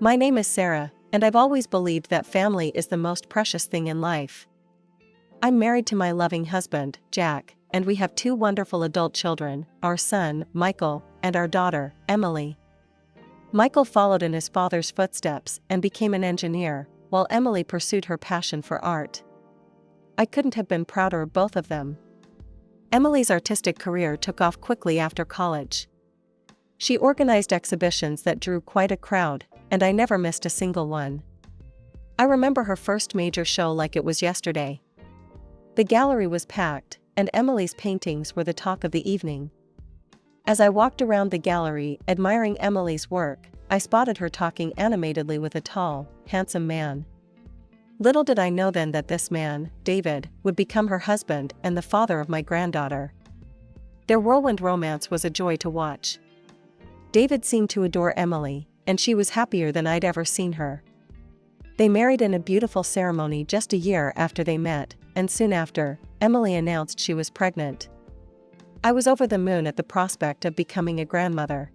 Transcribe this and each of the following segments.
My name is Sarah, and I've always believed that family is the most precious thing in life. I'm married to my loving husband, Jack, and we have 2 wonderful adult children, our son, Michael, and our daughter, Emily. Michael followed in his father's footsteps and became an engineer, while Emily pursued her passion for art. I couldn't have been prouder of both of them. Emily's artistic career took off quickly after college. She organized exhibitions that drew quite a crowd, and I never missed a single one. I remember her first major show like it was yesterday. The gallery was packed, and Emily's paintings were the talk of the evening. As I walked around the gallery admiring Emily's work, I spotted her talking animatedly with a tall, handsome man. Little did I know then that this man, David, would become her husband and the father of my granddaughter. Their whirlwind romance was a joy to watch. David seemed to adore Emily, and she was happier than I'd ever seen her. They married in a beautiful ceremony just a year after they met, and soon after, Emily announced she was pregnant. I was over the moon at the prospect of becoming a grandmother.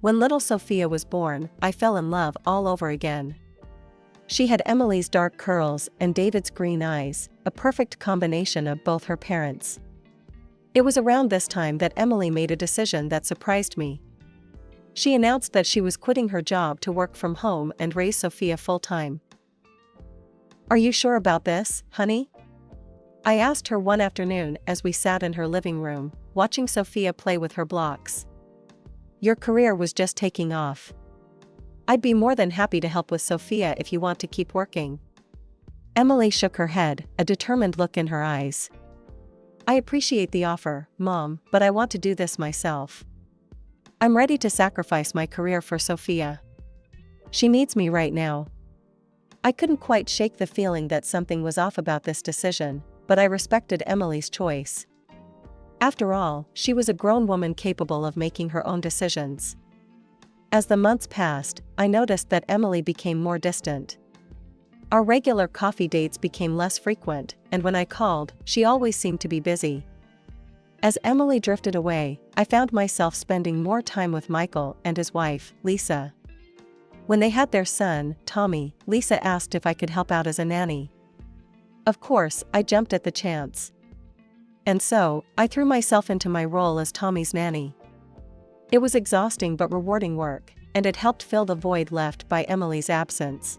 When little Sophia was born, I fell in love all over again. She had Emily's dark curls and David's green eyes, a perfect combination of both her parents. It was around this time that Emily made a decision that surprised me. She announced that she was quitting her job to work from home and raise Sophia full-time. "Are you sure about this, honey?" I asked her one afternoon as we sat in her living room, watching Sophia play with her blocks. "Your career was just taking off. I'd be more than happy to help with Sophia if you want to keep working." Emily shook her head, a determined look in her eyes. "I appreciate the offer, Mom, but I want to do this myself. I'm ready to sacrifice my career for Sophia. She needs me right now." I couldn't quite shake the feeling that something was off about this decision, but I respected Emily's choice. After all, she was a grown woman capable of making her own decisions. As the months passed, I noticed that Emily became more distant. Our regular coffee dates became less frequent, and when I called, she always seemed to be busy. As Emily drifted away, I found myself spending more time with Michael and his wife, Lisa. When they had their son, Tommy, Lisa asked if I could help out as a nanny. Of course, I jumped at the chance. And so, I threw myself into my role as Tommy's nanny. It was exhausting but rewarding work, and it helped fill the void left by Emily's absence.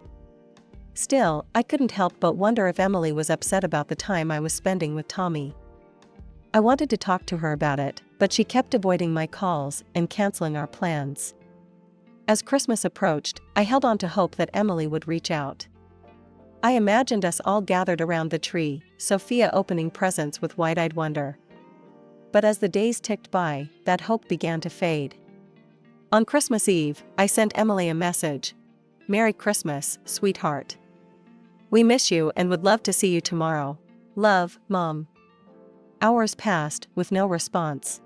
Still, I couldn't help but wonder if Emily was upset about the time I was spending with Tommy. I wanted to talk to her about it, but she kept avoiding my calls and canceling our plans. As Christmas approached, I held on to hope that Emily would reach out. I imagined us all gathered around the tree, Sophia opening presents with wide-eyed wonder. But as the days ticked by, that hope began to fade. On Christmas Eve, I sent Emily a message. "Merry Christmas, sweetheart. We miss you and would love to see you tomorrow. Love, Mom." Hours passed, with no response.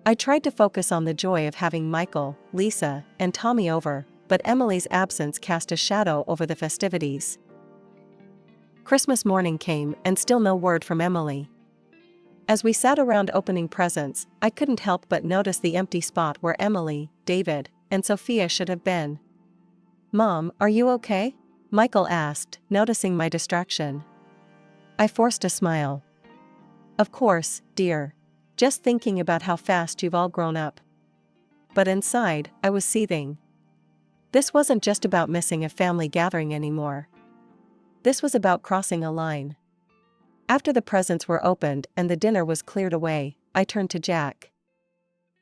I tried to focus on the joy of having Michael, Lisa, and Tommy over, but Emily's absence cast a shadow over the festivities. Christmas morning came and still no word from Emily. As we sat around opening presents, I couldn't help but notice the empty spot where Emily, David, and Sophia should have been. "Mom, are you okay?" Michael asked, noticing my distraction. I forced a smile. "Of course, dear. Just thinking about how fast you've all grown up." But inside, I was seething. This wasn't just about missing a family gathering anymore. This was about crossing a line. After the presents were opened and the dinner was cleared away, I turned to Jack.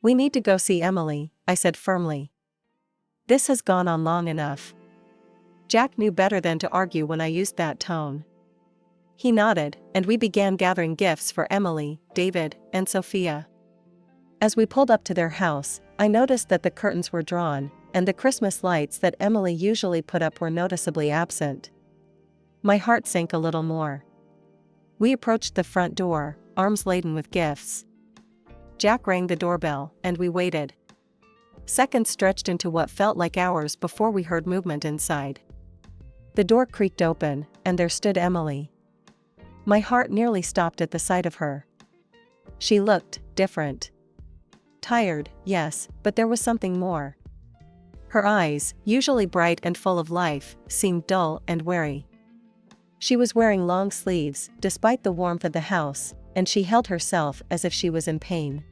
"We need to go see Emily," I said firmly. "This has gone on long enough." Jack knew better than to argue when I used that tone. He nodded, and we began gathering gifts for Emily, David, and Sophia. As we pulled up to their house, I noticed that the curtains were drawn, and the Christmas lights that Emily usually put up were noticeably absent. My heart sank a little more. We approached the front door, arms laden with gifts. Jack rang the doorbell, and we waited. Seconds stretched into what felt like hours before we heard movement inside. The door creaked open, and there stood Emily. My heart nearly stopped at the sight of her. She looked different. Tired, yes, but there was something more. Her eyes, usually bright and full of life, seemed dull and wary. She was wearing long sleeves, despite the warmth of the house, and she held herself as if she was in pain.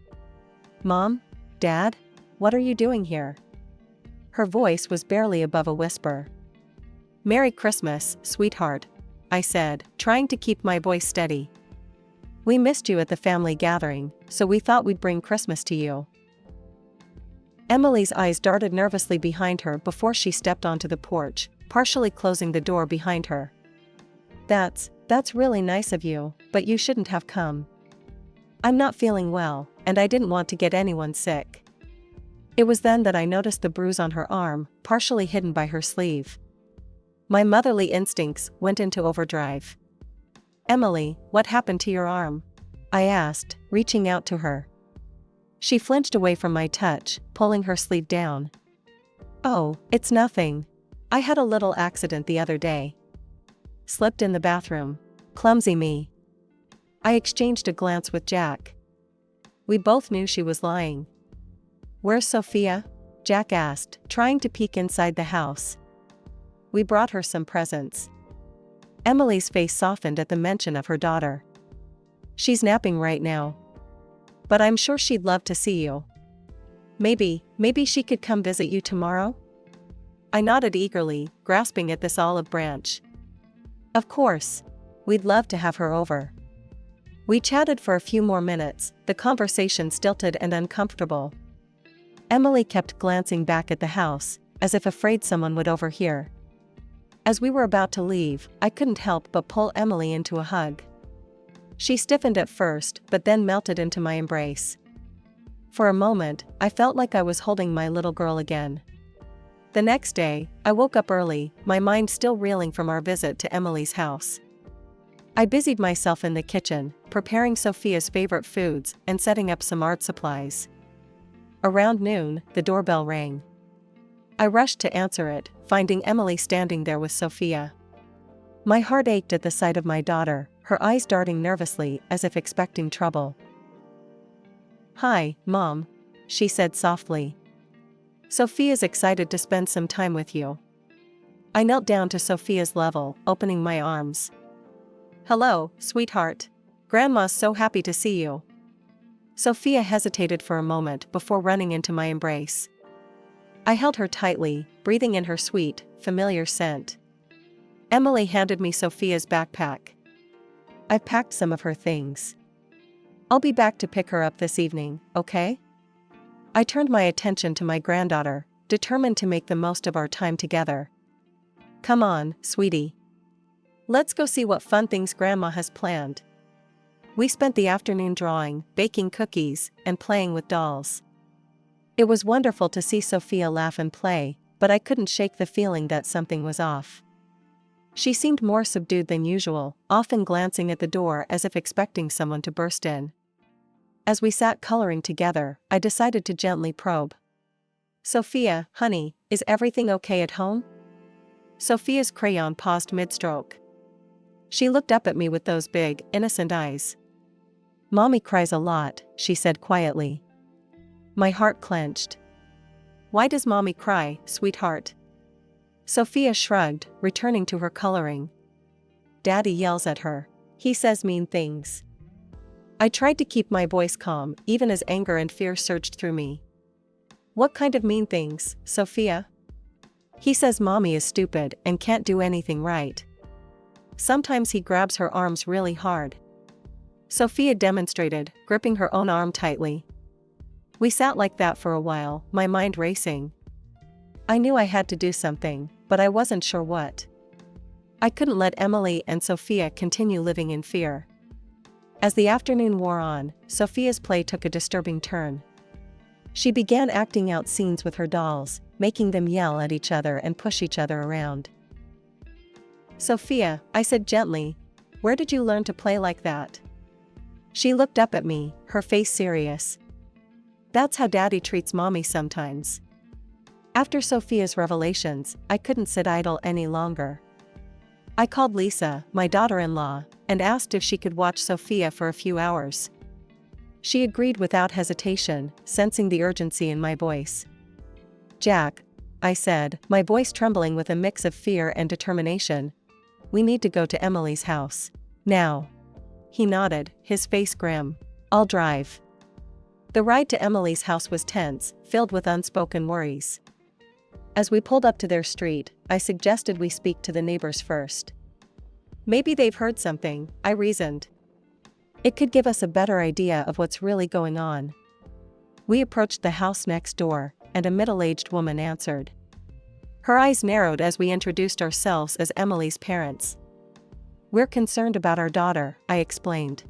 "Mom? Dad? What are you doing here?" Her voice was barely above a whisper. "Merry Christmas, sweetheart," I said, trying to keep my voice steady. "We missed you at the family gathering, so we thought we'd bring Christmas to you." Emily's eyes darted nervously behind her before she stepped onto the porch, partially closing the door behind her. That's really nice of you, but you shouldn't have come. I'm not feeling well, and I didn't want to get anyone sick." It was then that I noticed the bruise on her arm, partially hidden by her sleeve. My motherly instincts went into overdrive. "Emily, what happened to your arm?" I asked, reaching out to her. She flinched away from my touch, pulling her sleeve down. "Oh, it's nothing. I had a little accident the other day. Slipped in the bathroom. Clumsy me." I exchanged a glance with Jack. We both knew she was lying. "Where's Sophia?" Jack asked, trying to peek inside the house. "We brought her some presents." Emily's face softened at the mention of her daughter. "She's napping right now. But I'm sure she'd love to see you. Maybe she could come visit you tomorrow?" I nodded eagerly, grasping at this olive branch. "Of course. We'd love to have her over." We chatted for a few more minutes, the conversation stilted and uncomfortable. Emily kept glancing back at the house, as if afraid someone would overhear. As we were about to leave, I couldn't help but pull Emily into a hug. She stiffened at first, but then melted into my embrace. For a moment, I felt like I was holding my little girl again. The next day, I woke up early, my mind still reeling from our visit to Emily's house. I busied myself in the kitchen, preparing Sophia's favorite foods and setting up some art supplies. Around noon, the doorbell rang. I rushed to answer it, finding Emily standing there with Sophia. My heart ached at the sight of my daughter, her eyes darting nervously as if expecting trouble. "Hi, Mom," she said softly. "Sophia's excited to spend some time with you." I knelt down to Sophia's level, opening my arms. "Hello, sweetheart. Grandma's so happy to see you." Sophia hesitated for a moment before running into my embrace. I held her tightly, breathing in her sweet, familiar scent. Emily handed me Sophia's backpack. "I've packed some of her things. I'll be back to pick her up this evening, okay?" I turned my attention to my granddaughter, determined to make the most of our time together. "Come on, sweetie. Let's go see what fun things Grandma has planned." We spent the afternoon drawing, baking cookies, and playing with dolls. It was wonderful to see Sophia laugh and play, but I couldn't shake the feeling that something was off. She seemed more subdued than usual, often glancing at the door as if expecting someone to burst in. As we sat coloring together, I decided to gently probe. "Sophia, honey, is everything okay at home?" Sophia's crayon paused mid-stroke. She looked up at me with those big, innocent eyes. "Mommy cries a lot," she said quietly. My heart clenched. "Why does Mommy cry, sweetheart?" Sophia shrugged, returning to her coloring. "Daddy yells at her. He says mean things." I tried to keep my voice calm, even as anger and fear surged through me. "What kind of mean things, Sophia?" "He says Mommy is stupid and can't do anything right. Sometimes he grabs her arms really hard." Sophia demonstrated, gripping her own arm tightly. We sat like that for a while, my mind racing. I knew I had to do something, but I wasn't sure what. I couldn't let Emily and Sophia continue living in fear. As the afternoon wore on, Sophia's play took a disturbing turn. She began acting out scenes with her dolls, making them yell at each other and push each other around. "Sophia," I said gently, "where did you learn to play like that?" She looked up at me, her face serious. "That's how Daddy treats Mommy sometimes." After Sophia's revelations, I couldn't sit idle any longer. I called Lisa, my daughter-in-law, and asked if she could watch Sophia for a few hours. She agreed without hesitation, sensing the urgency in my voice. "Jack," I said, my voice trembling with a mix of fear and determination. We need to go to Emily's house. Now. He nodded, his face grim. I'll drive. The ride to Emily's house was tense, filled with unspoken worries. As we pulled up to their street, I suggested we speak to the neighbors first. Maybe they've heard something, I reasoned. It could give us a better idea of what's really going on. We approached the house next door, and a middle-aged woman answered. Her eyes narrowed as we introduced ourselves as Emily's parents. We're concerned about our daughter, I explained.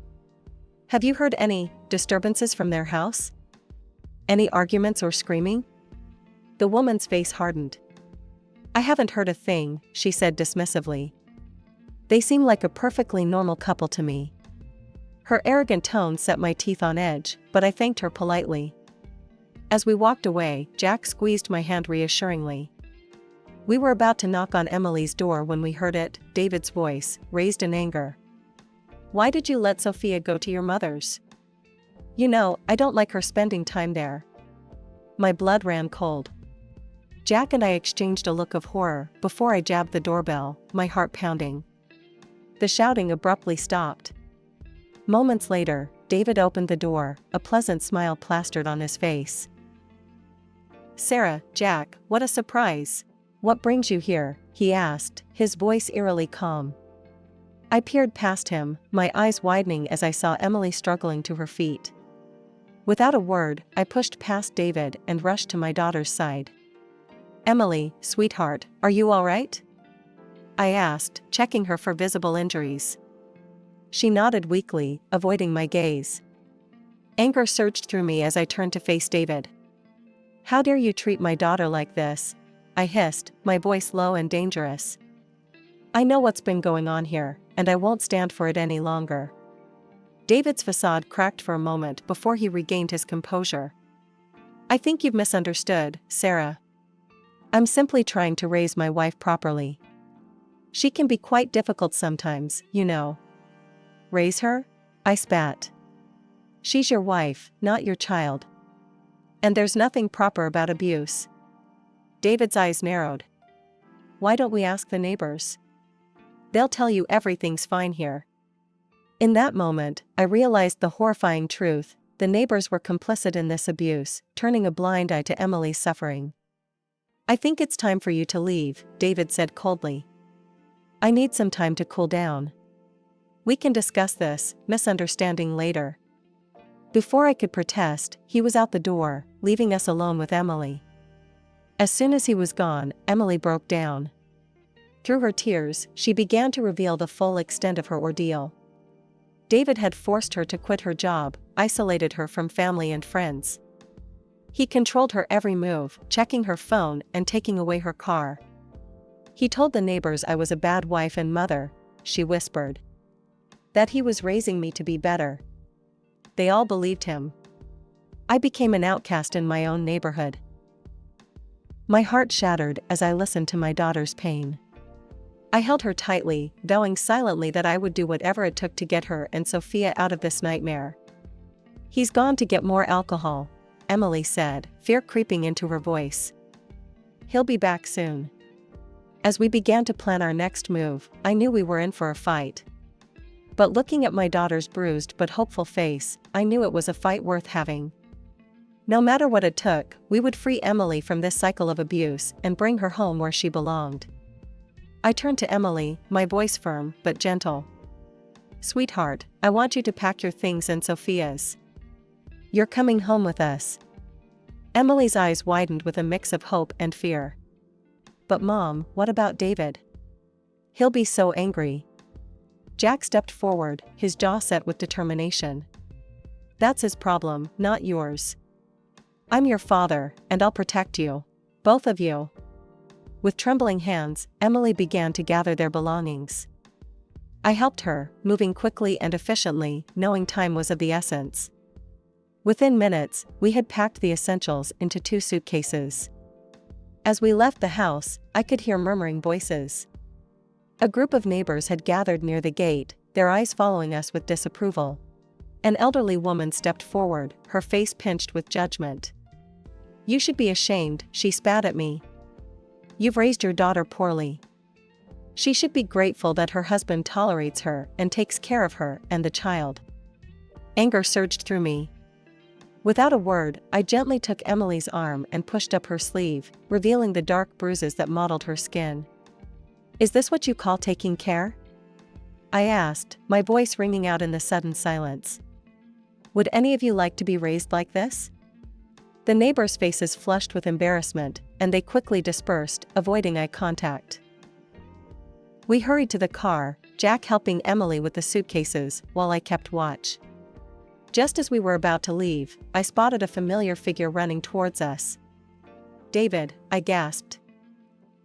Have you heard any disturbances from their house? Any arguments or screaming? The woman's face hardened. I haven't heard a thing, she said dismissively. They seem like a perfectly normal couple to me. Her arrogant tone set my teeth on edge, but I thanked her politely. As we walked away, Jack squeezed my hand reassuringly. We were about to knock on Emily's door when we heard it, David's voice, raised in anger. Why did you let Sophia go to your mother's? You know, I don't like her spending time there. My blood ran cold. Jack and I exchanged a look of horror before I jabbed the doorbell, my heart pounding. The shouting abruptly stopped. Moments later, David opened the door, a pleasant smile plastered on his face. Sarah, Jack, what a surprise. What brings you here? He asked, his voice eerily calm. I peered past him, my eyes widening as I saw Emily struggling to her feet. Without a word, I pushed past David and rushed to my daughter's side. Emily, sweetheart, are you all right? I asked, checking her for visible injuries. She nodded weakly, avoiding my gaze. Anger surged through me as I turned to face David. How dare you treat my daughter like this? I hissed, my voice low and dangerous. I know what's been going on here, and I won't stand for it any longer. David's facade cracked for a moment before he regained his composure. I think you've misunderstood, Sarah. I'm simply trying to raise my wife properly. She can be quite difficult sometimes, you know. Raise her? I spat. She's your wife, not your child. And there's nothing proper about abuse. David's eyes narrowed. Why don't we ask the neighbors? They'll tell you everything's fine here. In that moment, I realized the horrifying truth. The neighbors were complicit in this abuse, turning a blind eye to Emily's suffering. I think it's time for you to leave, David said coldly. I need some time to cool down. We can discuss this misunderstanding later. Before I could protest, he was out the door, leaving us alone with Emily. As soon as he was gone, Emily broke down. Through her tears, she began to reveal the full extent of her ordeal. David had forced her to quit her job, isolated her from family and friends. He controlled her every move, checking her phone and taking away her car. He told the neighbors I was a bad wife and mother, she whispered. That he was raising me to be better. They all believed him. I became an outcast in my own neighborhood. My heart shattered as I listened to my daughter's pain. I held her tightly, vowing silently that I would do whatever it took to get her and Sophia out of this nightmare. He's gone to get more alcohol, Emily said, fear creeping into her voice. He'll be back soon. As we began to plan our next move, I knew we were in for a fight. But looking at my daughter's bruised but hopeful face, I knew it was a fight worth having. No matter what it took, we would free Emily from this cycle of abuse and bring her home where she belonged. I turned to Emily, my voice firm but gentle. Sweetheart, I want you to pack your things and Sophia's. You're coming home with us. Emily's eyes widened with a mix of hope and fear. But Mom, what about David? He'll be so angry. Jack stepped forward, his jaw set with determination. That's his problem, not yours. I'm your father, and I'll protect you. Both of you. With trembling hands, Emily began to gather their belongings. I helped her, moving quickly and efficiently, knowing time was of the essence. Within minutes, we had packed the essentials into 2 suitcases. As we left the house, I could hear murmuring voices. A group of neighbors had gathered near the gate, their eyes following us with disapproval. An elderly woman stepped forward, her face pinched with judgment. You should be ashamed, she spat at me. You've raised your daughter poorly. She should be grateful that her husband tolerates her and takes care of her and the child." Anger surged through me. Without a word, I gently took Emily's arm and pushed up her sleeve, revealing the dark bruises that mottled her skin. "Is this what you call taking care?" I asked, my voice ringing out in the sudden silence. "Would any of you like to be raised like this?" The neighbors' faces flushed with embarrassment, and they quickly dispersed, avoiding eye contact. We hurried to the car, Jack helping Emily with the suitcases, while I kept watch. Just as we were about to leave, I spotted a familiar figure running towards us. "David," I gasped.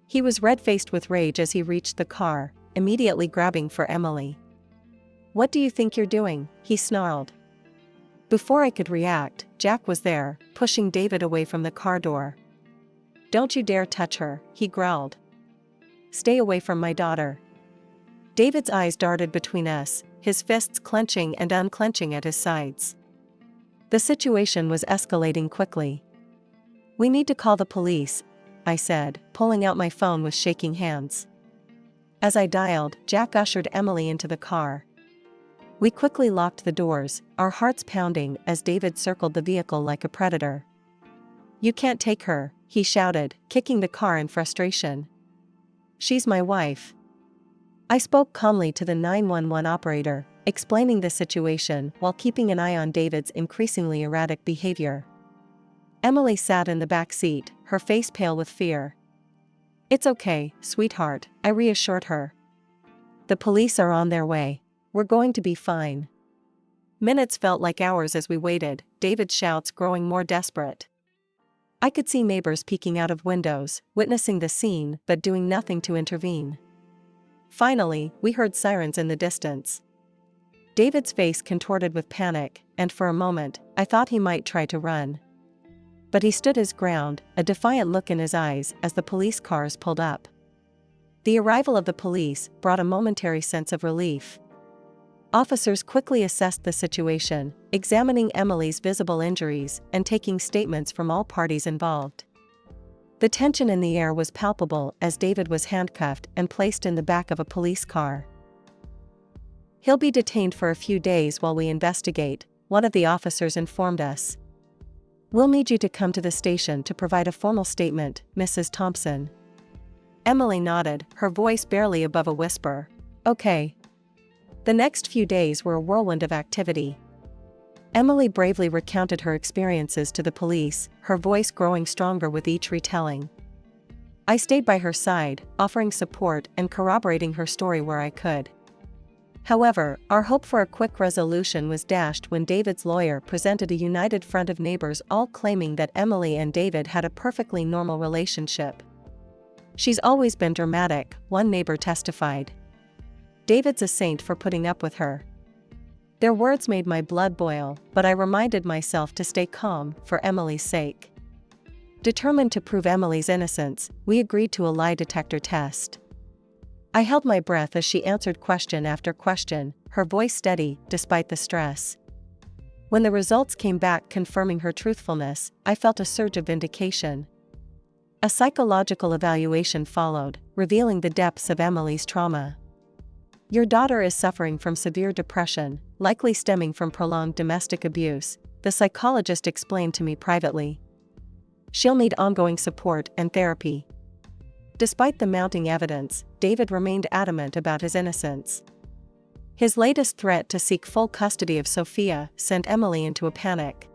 He was red-faced with rage as he reached the car, immediately grabbing for Emily. "What do you think you're doing?" he snarled. Before I could react, Jack was there, pushing David away from the car door. "Don't you dare touch her," he growled. "Stay away from my daughter." David's eyes darted between us, his fists clenching and unclenching at his sides. The situation was escalating quickly. "We need to call the police," I said, pulling out my phone with shaking hands. As I dialed, Jack ushered Emily into the car. We quickly locked the doors, our hearts pounding as David circled the vehicle like a predator. "You can't take her," he shouted, kicking the car in frustration. "She's my wife." I spoke calmly to the 911 operator, explaining the situation while keeping an eye on David's increasingly erratic behavior. Emily sat in the back seat, her face pale with fear. "It's okay, sweetheart," I reassured her. "The police are on their way. We're going to be fine." Minutes felt like hours as we waited, David's shouts growing more desperate. I could see neighbors peeking out of windows, witnessing the scene but doing nothing to intervene. Finally, we heard sirens in the distance. David's face contorted with panic, and for a moment, I thought he might try to run. But he stood his ground, a defiant look in his eyes as the police cars pulled up. The arrival of the police brought a momentary sense of relief. Officers quickly assessed the situation, examining Emily's visible injuries and taking statements from all parties involved. The tension in the air was palpable as David was handcuffed and placed in the back of a police car. "He'll be detained for a few days while we investigate," one of the officers informed us. "We'll need you to come to the station to provide a formal statement, Mrs. Thompson." Emily nodded, her voice barely above a whisper. "Okay." The next few days were a whirlwind of activity. Emily bravely recounted her experiences to the police, her voice growing stronger with each retelling. I stayed by her side, offering support and corroborating her story where I could. However, our hope for a quick resolution was dashed when David's lawyer presented a united front of neighbors all claiming that Emily and David had a perfectly normal relationship. "She's always been dramatic," one neighbor testified. "David's a saint for putting up with her." Their words made my blood boil, but I reminded myself to stay calm for Emily's sake. Determined to prove Emily's innocence, we agreed to a lie detector test. I held my breath as she answered question after question, her voice steady despite the stress. When the results came back confirming her truthfulness, I felt a surge of vindication. A psychological evaluation followed, revealing the depths of Emily's trauma. "Your daughter is suffering from severe depression, likely stemming from prolonged domestic abuse," the psychologist explained to me privately. "She'll need ongoing support and therapy." Despite the mounting evidence, David remained adamant about his innocence. His latest threat to seek full custody of Sophia sent Emily into a panic.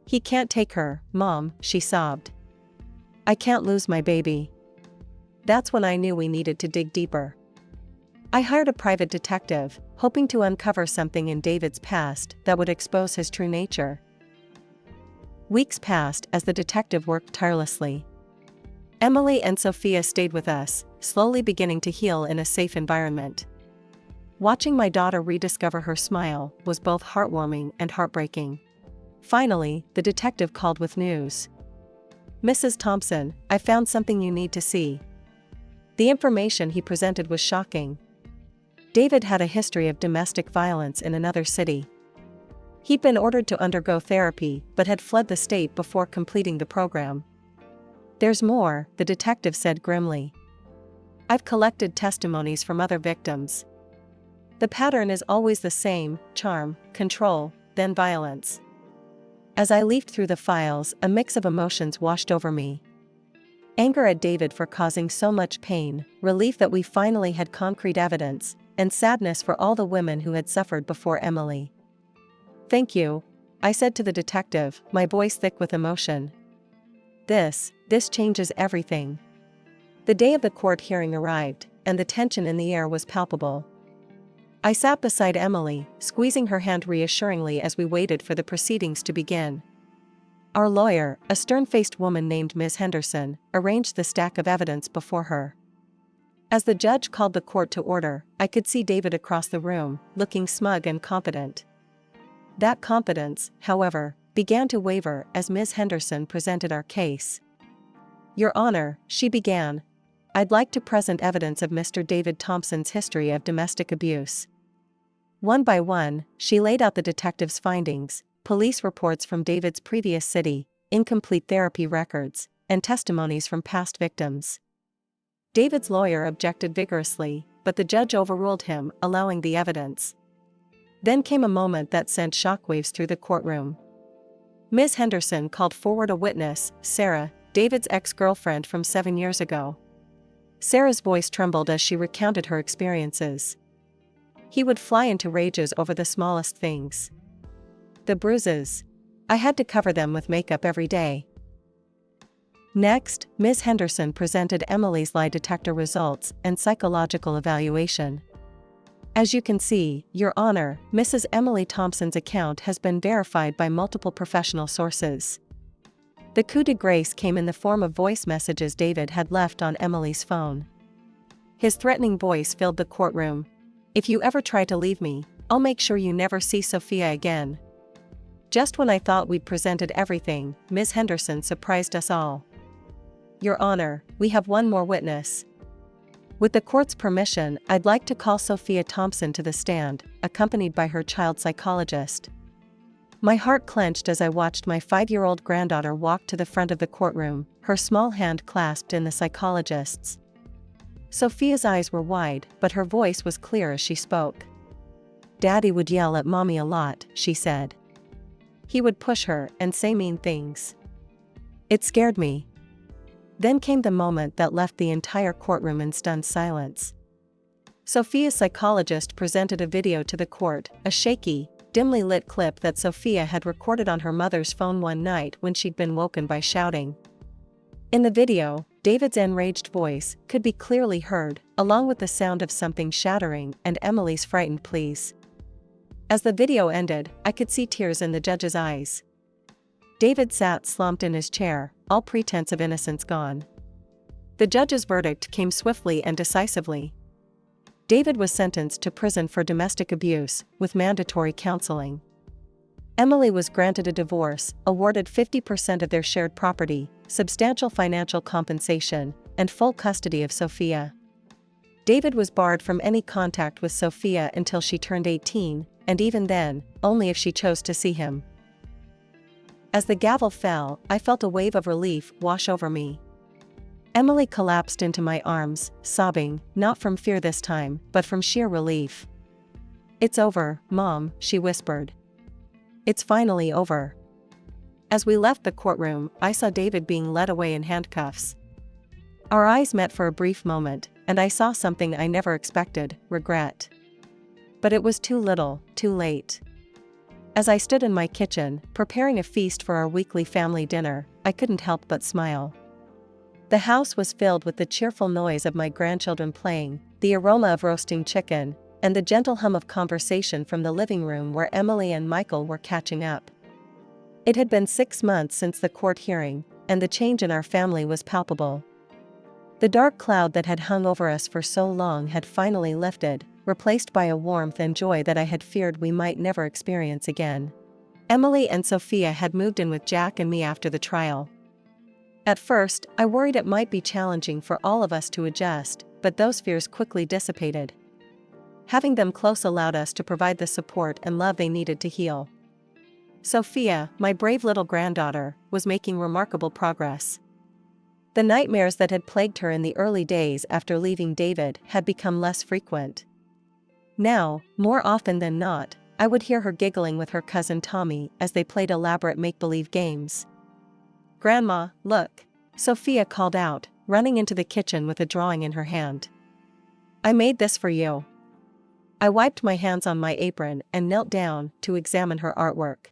"He can't take her, Mom," she sobbed. "I can't lose my baby." That's when I knew we needed to dig deeper. I hired a private detective, hoping to uncover something in David's past that would expose his true nature. Weeks passed as the detective worked tirelessly. Emily and Sophia stayed with us, slowly beginning to heal in a safe environment. Watching my daughter rediscover her smile was both heartwarming and heartbreaking. Finally, the detective called with news. "Mrs. Thompson, I found something you need to see." The information he presented was shocking. David had a history of domestic violence in another city. He'd been ordered to undergo therapy but had fled the state before completing the program. "There's more," the detective said grimly. "I've collected testimonies from other victims. The pattern is always the same: charm, control, then violence." As I leafed through the files, a mix of emotions washed over me. Anger at David for causing so much pain, relief that we finally had concrete evidence, and sadness for all the women who had suffered before Emily. "Thank you," I said to the detective, my voice thick with emotion. This changes everything." The day of the court hearing arrived, and the tension in the air was palpable. I sat beside Emily, squeezing her hand reassuringly as we waited for the proceedings to begin. Our lawyer, a stern-faced woman named Ms. Henderson, arranged the stack of evidence before her. As the judge called the court to order, I could see David across the room, looking smug and confident. That confidence, however, began to waver as Ms. Henderson presented our case. "Your Honor," she began, "I'd like to present evidence of Mr. David Thompson's history of domestic abuse." One by one, she laid out the detective's findings, police reports from David's previous city, incomplete therapy records, and testimonies from past victims. David's lawyer objected vigorously, but the judge overruled him, allowing the evidence. Then came a moment that sent shockwaves through the courtroom. Ms. Henderson called forward a witness, Sarah, David's ex-girlfriend from 7 years ago. Sarah's voice trembled as she recounted her experiences. "He would fly into rages over the smallest things. The bruises. I had to cover them with makeup every day." Next, Ms. Henderson presented Emily's lie detector results and psychological evaluation. "As you can see, Your Honor, Mrs. Emily Thompson's account has been verified by multiple professional sources." The coup de grace came in the form of voice messages David had left on Emily's phone. His threatening voice filled the courtroom. "If you ever try to leave me, I'll make sure you never see Sophia again." Just when I thought we'd presented everything, Ms. Henderson surprised us all. "Your Honor, we have one more witness. With the court's permission, I'd like to call Sophia Thompson to the stand, accompanied by her child psychologist." My heart clenched as I watched my 5-year-old granddaughter walk to the front of the courtroom, her small hand clasped in the psychologist's. Sophia's eyes were wide, but her voice was clear as she spoke. "Daddy would yell at Mommy a lot," she said. "He would push her and say mean things. It scared me." Then came the moment that left the entire courtroom in stunned silence. Sophia's psychologist presented a video to the court, a shaky, dimly lit clip that Sophia had recorded on her mother's phone one night when she'd been woken by shouting. In the video, David's enraged voice could be clearly heard, along with the sound of something shattering and Emily's frightened pleas. As the video ended, I could see tears in the judge's eyes. David sat slumped in his chair, all pretense of innocence gone. The judge's verdict came swiftly and decisively. David was sentenced to prison for domestic abuse, with mandatory counseling. Emily was granted a divorce, awarded 50% of their shared property, substantial financial compensation, and full custody of Sophia. David was barred from any contact with Sophia until she turned 18, and even then, only if she chose to see him. As the gavel fell, I felt a wave of relief wash over me. Emily collapsed into my arms, sobbing, not from fear this time, but from sheer relief. "It's over, Mom," she whispered. "It's finally over." As we left the courtroom, I saw David being led away in handcuffs. Our eyes met for a brief moment, and I saw something I never expected: regret. But it was too little, too late. As I stood in my kitchen, preparing a feast for our weekly family dinner, I couldn't help but smile. The house was filled with the cheerful noise of my grandchildren playing, the aroma of roasting chicken, and the gentle hum of conversation from the living room where Emily and Michael were catching up. It had been 6 months since the court hearing, and the change in our family was palpable. The dark cloud that had hung over us for so long had finally lifted, replaced by a warmth and joy that I had feared we might never experience again. Emily and Sophia had moved in with Jack and me after the trial. At first, I worried it might be challenging for all of us to adjust, but those fears quickly dissipated. Having them close allowed us to provide the support and love they needed to heal. Sophia, my brave little granddaughter, was making remarkable progress. The nightmares that had plagued her in the early days after leaving David had become less frequent. Now, more often than not, I would hear her giggling with her cousin Tommy as they played elaborate make-believe games. "Grandma, look!" Sophia called out, running into the kitchen with a drawing in her hand. "I made this for you." I wiped my hands on my apron and knelt down to examine her artwork.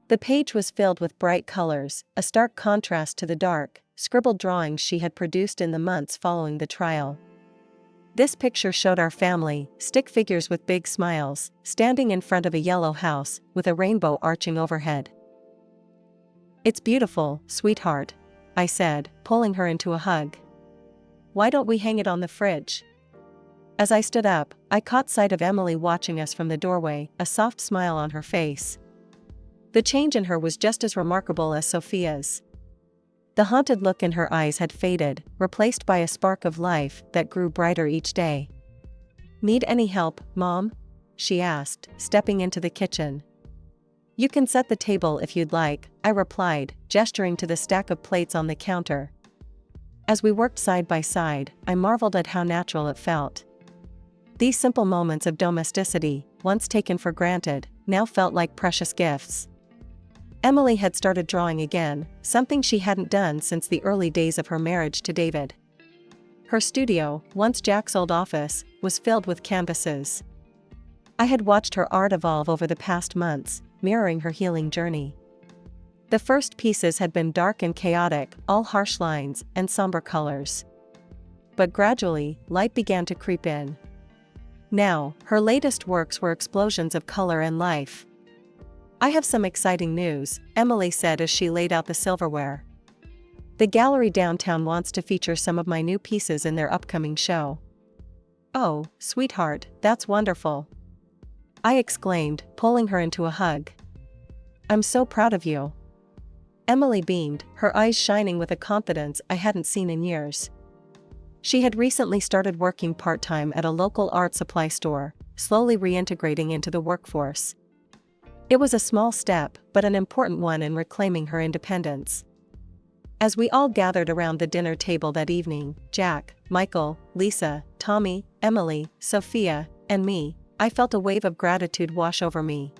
The page was filled with bright colors, a stark contrast to the dark, scribbled drawings she had produced in the months following the trial. This picture showed our family, stick figures with big smiles, standing in front of a yellow house with a rainbow arching overhead. "It's beautiful, sweetheart," I said, pulling her into a hug. "Why don't we hang it on the fridge?" As I stood up, I caught sight of Emily watching us from the doorway, a soft smile on her face. The change in her was just as remarkable as Sophia's. The haunted look in her eyes had faded, replaced by a spark of life that grew brighter each day. "Need any help, Mom?" she asked, stepping into the kitchen. "You can set the table if you'd like," I replied, gesturing to the stack of plates on the counter. As we worked side by side, I marveled at how natural it felt. These simple moments of domesticity, once taken for granted, now felt like precious gifts. Emily had started drawing again, something she hadn't done since the early days of her marriage to David. Her studio, once Jack's old office, was filled with canvases. I had watched her art evolve over the past months, mirroring her healing journey. The first pieces had been dark and chaotic, all harsh lines and somber colors. But gradually, light began to creep in. Now, her latest works were explosions of color and life. "I have some exciting news," Emily said as she laid out the silverware. "The gallery downtown wants to feature some of my new pieces in their upcoming show." "Oh, sweetheart, that's wonderful!" I exclaimed, pulling her into a hug. "I'm so proud of you." Emily beamed, her eyes shining with a confidence I hadn't seen in years. She had recently started working part-time at a local art supply store, slowly reintegrating into the workforce. It was a small step, but an important one in reclaiming her independence. As we all gathered around the dinner table that evening, Jack, Michael, Lisa, Tommy, Emily, Sophia, and me, I felt a wave of gratitude wash over me.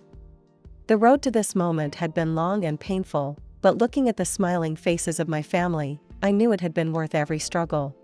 The road to this moment had been long and painful, but looking at the smiling faces of my family, I knew it had been worth every struggle.